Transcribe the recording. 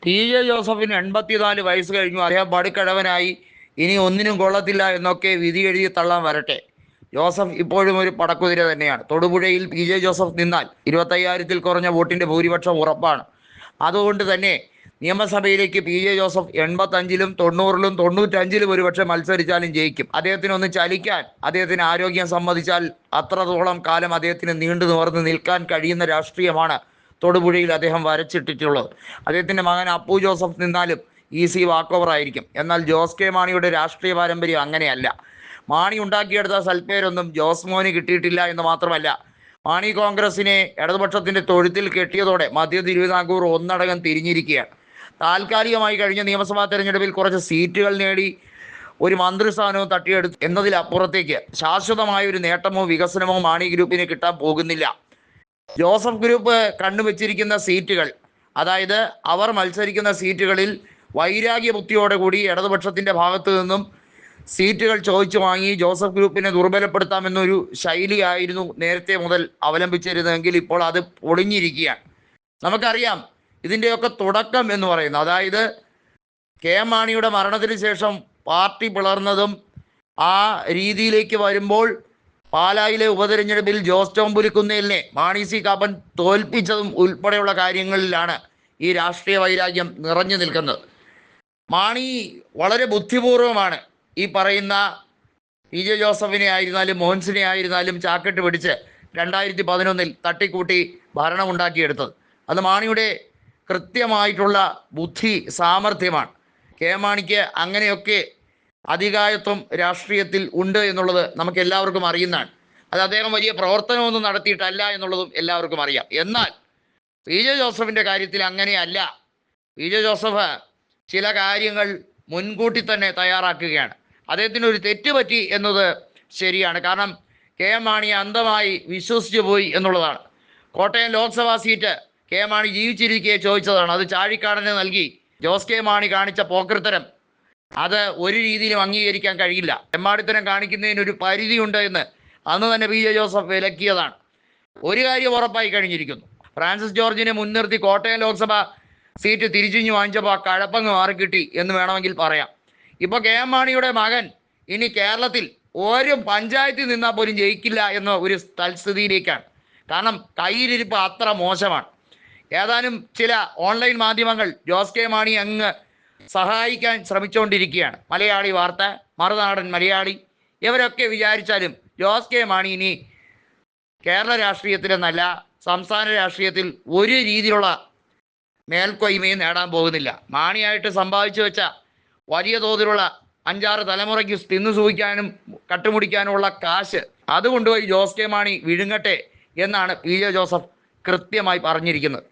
T J ജോസഫിന് 84 വയസ്സ് കഴിഞ്ഞു. അദ്ദേഹം പടുക്കഴവനായി, ഇനി ഒന്നിനും കൊള്ളത്തില്ല എന്നൊക്കെ വിധി എഴുതി തള്ളാൻ വരട്ടെ. ജോസഫ് ഇപ്പോഴും ഒരു പടക്കുതിര തന്നെയാണ്. തൊടുപുഴയിൽ പി ജെ ജോസഫ് നിന്നാൽ 25,000-ൽ കുറഞ്ഞ വോട്ടിൻ്റെ ഭൂരിപക്ഷം ഉറപ്പാണ്. അതുകൊണ്ട് തന്നെ നിയമസഭയിലേക്ക് പി ജെ ജോസഫ് 85-ലും 90-ലും 95-ലും ഒരുപക്ഷെ മത്സരിച്ചാലും ജയിക്കും. അദ്ദേഹത്തിനൊന്ന് ചലിക്കാൻ, അദ്ദേഹത്തിന് ആരോഗ്യം സമ്മതിച്ചാൽ അത്രത്തോളം കാലം അദ്ദേഹത്തിന് നീണ്ടു നിവർന്ന് നിൽക്കാൻ കഴിയുന്ന രാഷ്ട്രീയമാണ് തൊടുപുഴയിൽ അദ്ദേഹം വരച്ചിട്ടിട്ടുള്ളത്. അദ്ദേഹത്തിൻ്റെ മകൻ അപ്പു ജോസഫ് നിന്നാലും ഈസി വാക്ക് ഓവർ ആയിരിക്കും. എന്നാൽ ജോസ് കെ മാണിയുടെ രാഷ്ട്രീയ പാരമ്പര്യം അങ്ങനെയല്ല. മാണി ഉണ്ടാക്കിയെടുത്ത സൽപ്പേരൊന്നും ജോസ് മോന് കിട്ടിയിട്ടില്ല എന്ന് മാത്രമല്ല, മാണി കോൺഗ്രസിനെ ഇടതുപക്ഷത്തിൻ്റെ തൊഴുത്തിൽ കെട്ടിയതോടെ മധ്യ തിരുവിതാംകൂർ ഒന്നടങ്കം തിരിഞ്ഞിരിക്കുകയാണ്. താൽക്കാലികമായി കഴിഞ്ഞ നിയമസഭാ തെരഞ്ഞെടുപ്പിൽ കുറച്ച് സീറ്റുകൾ നേടി ഒരു മന്ത്രിസ്ഥാനവും തട്ടിയെടുത്തു എന്നതിലപ്പുറത്തേക്ക് ശാശ്വതമായ ഒരു നേട്ടമോ വികസനമോ മാണി ഗ്രൂപ്പിന് കിട്ടാൻ പോകുന്നില്ല. ജോസഫ് ഗ്രൂപ്പ് കണ്ടുവച്ചിരിക്കുന്ന സീറ്റുകൾ, അതായത് അവർ മത്സരിക്കുന്ന സീറ്റുകളിൽ വൈരാഗ്യ ബുദ്ധിയോടുകൂടി ഇടതുപക്ഷത്തിൻ്റെ ഭാഗത്തു നിന്നും സീറ്റുകൾ ചോദിച്ചു വാങ്ങി ജോസഫ് ഗ്രൂപ്പിനെ ദുർബലപ്പെടുത്താമെന്നൊരു ശൈലിയായിരുന്നു നേരത്തെ മുതൽ അവലംബിച്ചിരുന്നതെങ്കിൽ ഇപ്പോൾ അത് പൊളിഞ്ഞിരിക്കുകയാണ്. നമുക്കറിയാം ഇതിൻ്റെയൊക്കെ തുടക്കം എന്ന് പറയുന്നത്, അതായത് കെ എം മാണിയുടെ മരണത്തിന് ശേഷം പാർട്ടി പിളർന്നതും ആ രീതിയിലേക്ക് വരുമ്പോൾ പാലായിലെ ഉപതെരഞ്ഞെടുപ്പിൽ ജോസ് ടോം പുലിക്കുന്നേലിനെ മാണി സി കാപ്പൻ തോൽപ്പിച്ചതും ഉൾപ്പെടെയുള്ള കാര്യങ്ങളിലാണ് ഈ രാഷ്ട്രീയ വൈരാഗ്യം നിറഞ്ഞു നിൽക്കുന്നത്. മാണി വളരെ ബുദ്ധിപൂർവമാണ് ഈ പറയുന്ന പി ജെ ജോസഫിനെ ആയിരുന്നാലും മോഹൻസിനെ ആയിരുന്നാലും ചാക്കിട്ട് പിടിച്ച് 2011-ൽ തട്ടിക്കൂട്ടി ഭരണമുണ്ടാക്കിയെടുത്തത്. അത് മാണിയുടെ കൃത്യമായിട്ടുള്ള ബുദ്ധി സാമർഥ്യമാണ്. കെ മാണിക്ക് അങ്ങനെയൊക്കെ അധികായത്വം രാഷ്ട്രീയത്തിൽ ഉണ്ട് എന്നുള്ളത് നമുക്ക് എല്ലാവർക്കും അറിയുന്നതാണ്. അത് അദ്ദേഹം വലിയ പ്രവർത്തനമൊന്നും നടത്തിയിട്ടല്ല എന്നുള്ളതും എല്ലാവർക്കും അറിയാം. എന്നാൽ പി ജെ ജോസഫിൻ്റെ കാര്യത്തിൽ അങ്ങനെയല്ല. പി ജെ ജോസഫ് ചില കാര്യങ്ങൾ മുൻകൂട്ടി തന്നെ തയ്യാറാക്കുകയാണ്. അദ്ദേഹത്തിന് ഒരു തെറ്റ് പറ്റി എന്നത് ശരിയാണ്. കാരണം കെ എം മാണിയെ അന്ധമായി വിശ്വസിച്ചു പോയി എന്നുള്ളതാണ്. Kottayam Lok Sabha seat K M Mani ജീവിച്ചിരിക്കെ ചോദിച്ചതാണ്. അത് ചാഴിക്കാടന് നൽകി ജോസ് കെ മാണി കാണിച്ച പോക്കൃത്തരം അത് ഒരു രീതിയിലും അംഗീകരിക്കാൻ കഴിയില്ല. എമ്മാടിത്തരം കാണിക്കുന്നതിനൊരു പരിധിയുണ്ട് എന്ന് അന്ന് തന്നെ പി ജെ ജോസഫ് വിലക്കിയതാണ്. ഒരു കാര്യം ഉറപ്പായി കഴിഞ്ഞിരിക്കുന്നു, ഫ്രാൻസിസ് ജോർജിനെ മുൻനിർത്തി കോട്ടയം ലോക്സഭ സീറ്റ് തിരിച്ചുഞ്ഞു വാങ്ങിച്ചപ്പോൾ ആ കഴപ്പങ്ങ് മാറിക്കിട്ടി എന്ന് വേണമെങ്കിൽ പറയാം. ഇപ്പോൾ കെ എം മാണിയുടെ മകൻ ഇനി കേരളത്തിൽ ഒരു പഞ്ചായത്തിൽ നിന്നാൽ പോലും ജയിക്കില്ല എന്ന ഒരു തൽസ്ഥിതിയിലേക്കാണ്. കാരണം കയ്യിലിരിപ്പ് അത്ര മോശമാണ്. ഏതാനും ചില ഓൺലൈൻ മാധ്യമങ്ങൾ ജോസ് കെ മാണി അങ്ങ് സഹായിക്കാൻ ശ്രമിച്ചുകൊണ്ടിരിക്കുകയാണ്. മലയാളി വാർത്ത, മറുനാടൻ മലയാളി, ഇവരൊക്കെ വിചാരിച്ചാലും ജോസ് കെ മാണി ഇനി കേരള രാഷ്ട്രീയത്തിലെന്നല്ല സംസ്ഥാന രാഷ്ട്രീയത്തിൽ ഒരു രീതിയിലുള്ള മേൽക്കൊയ്മയും നേടാൻ പോകുന്നില്ല. മാണിയായിട്ട് സമ്പാദിച്ചു വെച്ച വലിയ തോതിലുള്ള 5-6 തലമുറയ്ക്ക് തിന്നു സൂഹിക്കാനും കട്ടുമുടിക്കാനുമുള്ള കാശ് അത് കൊണ്ടുപോയി ജോസ് കെ മാണി വിഴുങ്ങട്ടെ എന്നാണ് പി ജെ ജോസഫ് കൃത്യമായി പറഞ്ഞിരിക്കുന്നത്.